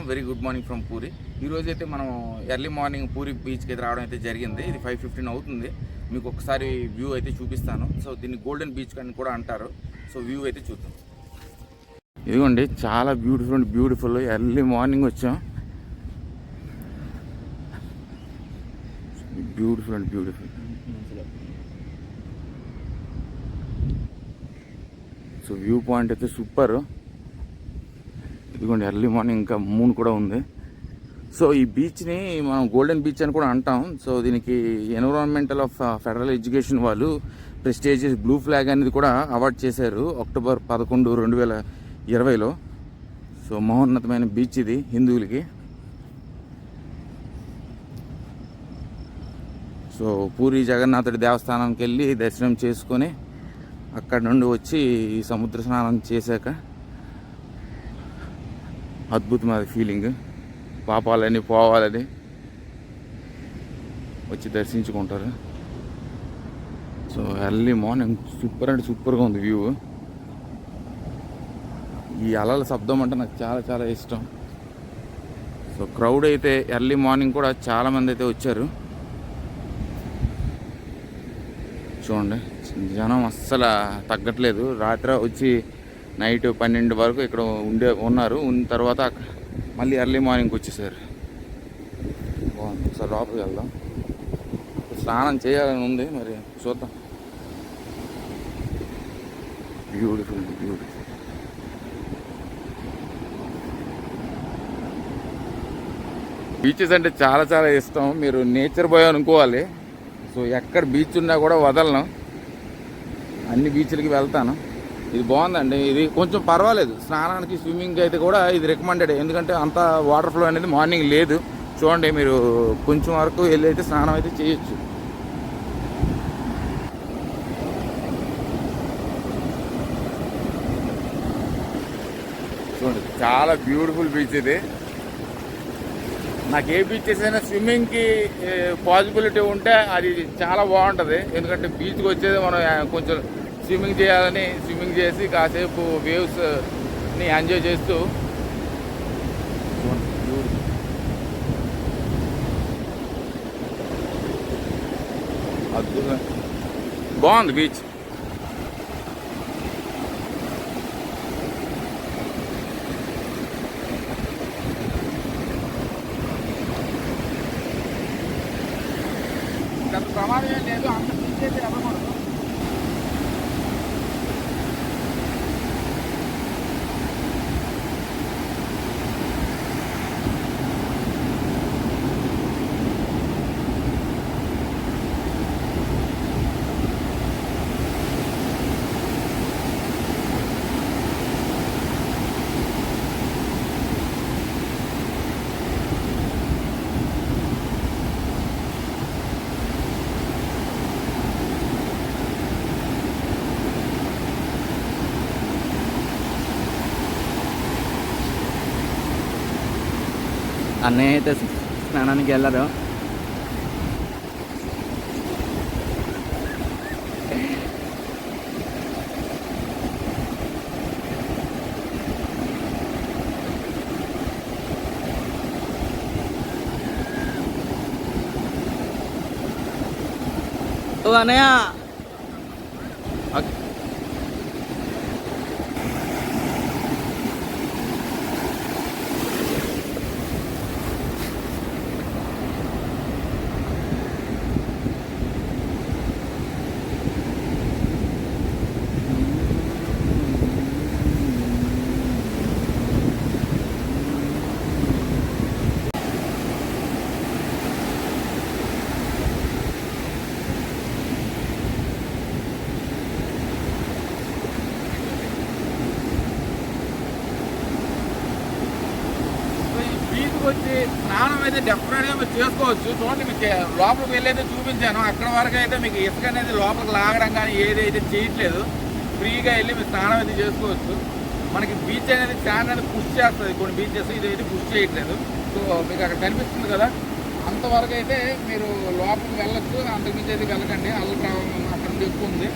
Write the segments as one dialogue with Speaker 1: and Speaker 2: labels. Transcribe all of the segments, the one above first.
Speaker 1: Very good morning from puri. ఈరోజు అయితే మనం ఎర్లీ మార్నింగ్ పూరి బీచ్కి అయితే రావడం అయితే జరిగింది. ఇది 5:15 అవుతుంది. మీకు ఒకసారి వ్యూ అయితే చూపిస్తాను. సో దీన్ని గోల్డెన్ బీచ్ అని కూడా అంటారు. సో వ్యూ అయితే చూద్దాం. ఇదిగోండి, చాలా బ్యూటిఫుల్ ఎర్లీ మార్నింగ్ వచ్చాం. బ్యూటిఫుల్ సో వ్యూ పాయింట్ అయితే సూపర్. ఇదిగోండి, ఎర్లీ మార్నింగ్ ఇంకా మూన్ కూడా ఉంది. సో ఈ బీచ్ని మనం గోల్డెన్ బీచ్ అని కూడా అంటాం. సో దీనికి ఎన్విరాన్మెంటల్ ఆఫ్ ఫెడరల్ ఎడ్యుకేషన్ వాళ్ళు ప్రెస్టీజియస్ బ్లూ ఫ్లాగ్ అనేది కూడా అవార్డ్ చేశారు అక్టోబర్ 11, 2020లో. సో మహోన్నతమైన బీచ్ ఇది హిందువులకి. సో పూరి జగన్నాథుడి దేవస్థానానికి వెళ్ళి దర్శనం చేసుకొని అక్కడ నుండి వచ్చి ఈ సముద్ర స్నానం చేశాక అద్భుతమైన ఫీలింగ్. పాపాలని పోవాలని వచ్చి దర్శించుకుంటారు. సో ఎర్లీ మార్నింగ్ సూపర్ అంటే సూపర్గా ఉంది వ్యూ. ఈ అలల శబ్దం అంటే నాకు చాలా ఇష్టం. సో క్రౌడ్ అయితే ఎర్లీ మార్నింగ్ కూడా చాలామంది అయితే వచ్చారు. చూడండి, జనం అస్సలు తగ్గట్లేదు. రాత్రి వచ్చి నైట్ 12 వరకు ఇక్కడ ఉన్నారు. ఉన్న తర్వాత మళ్ళీ ఎర్లీ మార్నింగ్కి వచ్చేసారు. బాగుంది. ఒకసారి లోపలికి వెళ్దాం. స్నానం చేయాలని ఉంది, మరి చూద్దాం. బ్యూటిఫుల్. బీచెస్ అంటే చాలా ఇష్టం. మీరు నేచర్ బాయ్ అనుకోవాలి. సో ఎక్కడ బీచ్ ఉన్నా కూడా వదలను, అన్ని బీచ్లకి వెళ్తాను. ఇది బాగుందండి. ఇది కొంచెం పర్వాలేదు స్నానానికి, స్విమ్మింగ్ అయితే కూడా ఇది రికమెండెడ్. ఎందుకంటే అంత వాటర్ ఫ్లో అనేది మార్నింగ్ లేదు. చూడండి, మీరు కొంచెం వరకు వెళ్ళి అయితే స్నానం అయితే చేయొచ్చు. చూడండి, చాలా బ్యూటిఫుల్ బీచ్ ఇది. నాకు ఏ బీచెస్ అయినా స్విమ్మింగ్కి పాసిబిలిటీ ఉంటే అది చాలా బాగుంటుంది. ఎందుకంటే బీచ్కి వచ్చేది మనం కొంచెం స్విమ్మింగ్ చేయాలని స్విమ్మింగ్ చేసి కాసేపు వేవ్స్ని ఎంజాయ్ చేస్తూ అద్భుతం. బాగుంది బీచ్. అంత ప్రమాదం ఏం లేదు. అంత బీచ్ అయితే ఎవరు అన్నయ్య అయితే స్నానానికి వెళ్ళరు. అన్నయ్య వచ్చి స్నానం అయితే డెఫినెట్గా మీరు చేసుకోవచ్చు. చూడండి, మీకు లోపలికి వెళ్ళైతే చూపించాను. అక్కడ వరకు అయితే మీకు ఇసుక అనేది లోపలికి లాగడం కానీ ఏదైతే చేయట్లేదు. ఫ్రీగా వెళ్ళి మీరు స్నానం అయితే చేసుకోవచ్చు. మనకి బీచ్ అనేది శాండ్ అనేది పుష్ చేస్తుంది. కొన్ని బీచెస్ ఇదైతే పుష్ చేయట్లేదు. సో మీకు అక్కడ కనిపిస్తుంది కదా, అంతవరకు అయితే మీరు లోపలికి వెళ్ళొచ్చు. అంతకుమించి అయితే వెళ్ళకండి. అల్ల అక్కడ నుండి ఎక్కువ ఉంది.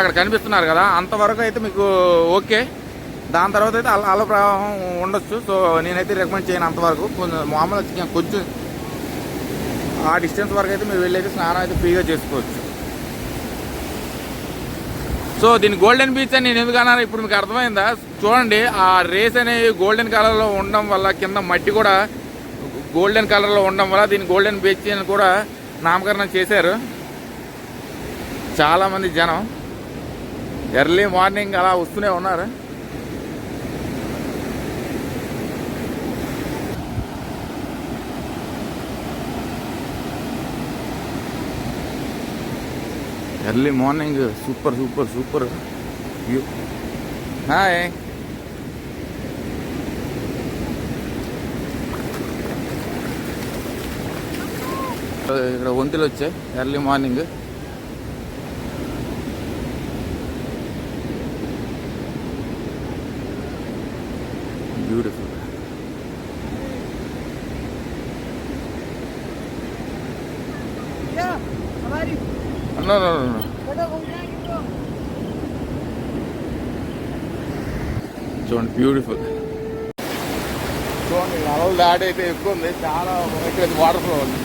Speaker 1: అక్కడ కనిపిస్తున్నారు కదా, అంతవరకు అయితే మీకు ఓకే. దాని తర్వాత అయితే అల ప్రవాహం ఉండొచ్చు. సో నేనైతే రికమెండ్ చేయను అంతవరకు. మామూలుగా కొంచెం ఆ డిస్టెన్స్ వరకు అయితే మీరు వెళ్ళైతే స్నానం అయితే ఫ్రీగా చేసుకోవచ్చు. సో దీని గోల్డెన్ బీచ్ అని నేను ఎందుకు అన్నాను ఇప్పుడు మీకు అర్థమైందా? చూడండి, ఆ రేస్ అనేవి గోల్డెన్ కలర్లో ఉండడం వల్ల, కింద మట్టి కూడా గోల్డెన్ కలర్లో ఉండడం వల్ల దీన్ని గోల్డెన్ బీచ్ అని కూడా నామకరణం చేశారు. చాలామంది జనం ఎర్లీ మార్నింగ్ అలా వస్తూనే ఉన్నారు. Early morning super super super view. Hi, ఇక్కడ వంతులు వచ్చాయి ఎర్లీ మార్నింగ్. బ్యూటిఫుల్. No. చూడండి, బ్యూటిఫుల్. చూడండి, అలలు దాడి అయితే ఎక్కువ ఉంది, చాలా ఇక్కడ వాటర్ ఫ్లో ఉంది.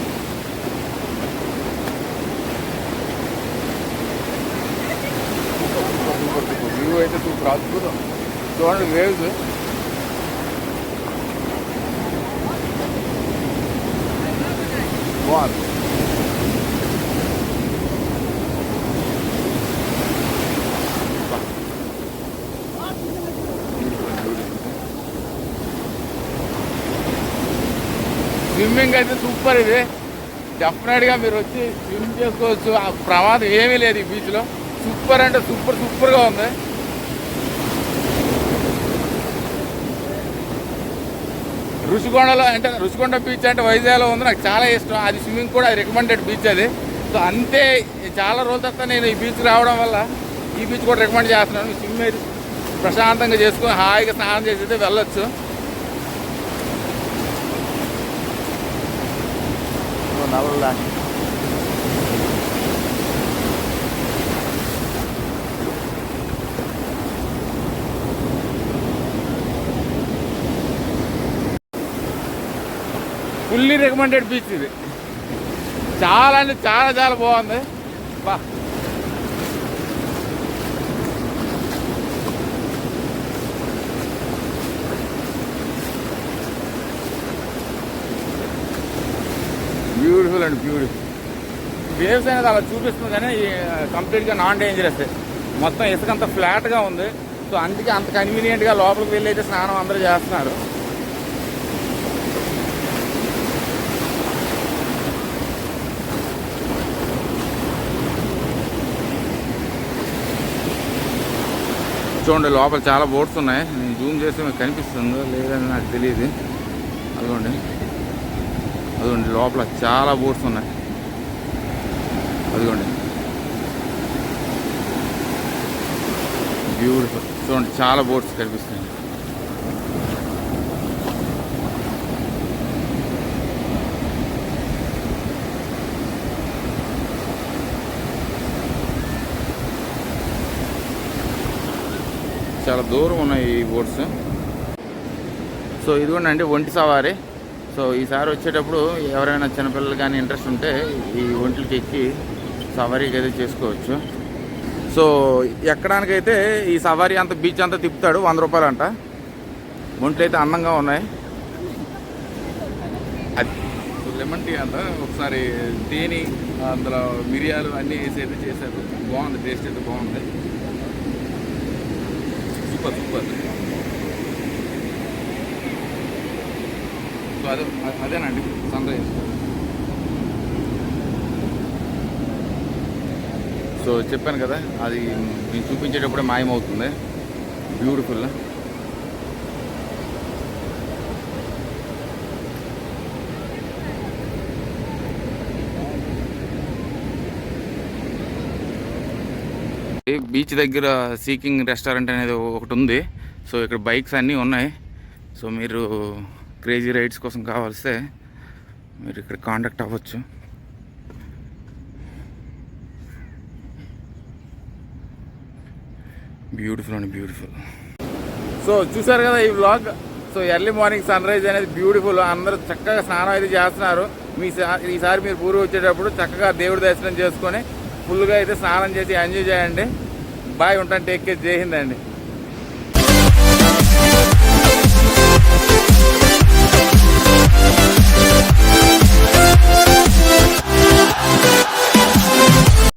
Speaker 1: సూపర్ వ్యూ అయితే సూపర్, అద్భుతం. చూడండి వేవ్స్. బాగుంది. స్విమ్మింగ్ అయితే సూపర్. ఇది డెఫినెట్గా మీరు వచ్చి స్విమ్ చేసుకోవచ్చు. ఆ ప్రమాదం ఏమీ లేదు ఈ బీచ్లో. సూపర్ అంటే సూపర్గా ఉంది. ఋషికొండలో అంటే ఋషికొండ బీచ్ అంటే వైజాగ్లో ఉంది, నాకు చాలా ఇష్టం. అది స్విమ్మింగ్ కూడా రికమెండెడ్ బీచ్ అది. సో అంతే, చాలా రోజుల తర్వాత నేను ఈ బీచ్ రావడం వల్ల ఈ బీచ్ కూడా రికమెండ్ చేస్తున్నాను. స్విమ్ అయితే ప్రశాంతంగా చేసుకొని హాయిగా స్నానం చేసి అయితే వెళ్ళొచ్చు. నవల ఫుల్లీ రికమెండెడ్ బీచ్ ఇది. చాలా అంటే చాలా బాగుంది. బా, బ్యూటిఫుల్ అండ్ బ్యూటిఫుల్. వేవ్స్ అనేది అలా చూపిస్తుంది కానీ కంప్లీట్గా నాన్ డేంజరస్. మొత్తం ఇసుకంతా ఫ్లాట్గా ఉంది. సో అందుకే అంత కన్వీనియంట్గా లోపలికి వెళ్ళి అయితే స్నానం అందరూ చేస్తున్నారు. చూడండి, లోపల చాలా బోట్స్ ఉన్నాయి. నేను జూమ్ చేస్తే మీకు కనిపిస్తుందో లేదని నాకు తెలియదు. అదిగోండి లోపల చాలా బోట్స్ ఉన్నాయి. అదిగోండి, బ్యూటిఫుల్. చూడండి, చాలా బోట్స్ కనిపిస్తున్నాయి. చాలా దూరం ఉన్నాయి ఈ బోట్స్. సో ఇదిగోండి అండి ఒంటి సవారీ. సో ఈసారి వచ్చేటప్పుడు ఎవరైనా చిన్నపిల్లలు కానీ ఇంట్రెస్ట్ ఉంటే ఈ ఒంట్లకి ఎక్కి సవారీకి అయితే చేసుకోవచ్చు. సో ఎక్కడానికైతే ఈ సవారీ అంతా బీచ్ అంతా తిప్పుతాడు, 100 రూపాయలు అంట. ఒంట్లు అయితే అందంగా ఉన్నాయి. అది లెమన్ టీ అంట. ఒకసారి తేనె, అందులో మిరియాలు అన్నీ వేసి అయితే చేశారు. బాగుంది, టేస్ట్ అయితే బాగుంది. సూపర్. సో అదేనండి సన్ రైజ్. సో చెప్పాను కదా, అది నేను చూపించేటప్పుడే మాయమవుతుంది. బ్యూటిఫుల్. బీచ్ దగ్గర సీకింగ్ రెస్టారెంట్ అనేది ఒకటి ఉంది. సో ఇక్కడ బైక్స్ అన్నీ ఉన్నాయి. సో మీరు క్రేజీ రైడ్స్ కోసం కావాల్స్తే మీరు ఇక్కడ కాంటాక్ట్ అవ్వచ్చు. బ్యూటిఫుల్ అండి, బ్యూటిఫుల్. సో చూసారు కదా ఈ vlog. So early morning sunrise అనేది బ్యూటిఫుల్. అందరూ చక్కగా స్నానం అయితే చేస్తున్నారు. ఈసారి మీరు పూర్వ వచ్చేటప్పుడు చక్కగా దేవుడి దర్శనం చేసుకొని ఫుల్గా అయితే స్నానం చేసి ఎంజాయ్ చేయండి. బాయ్, ఉంటాను. Take care. జై హింద్ అండి.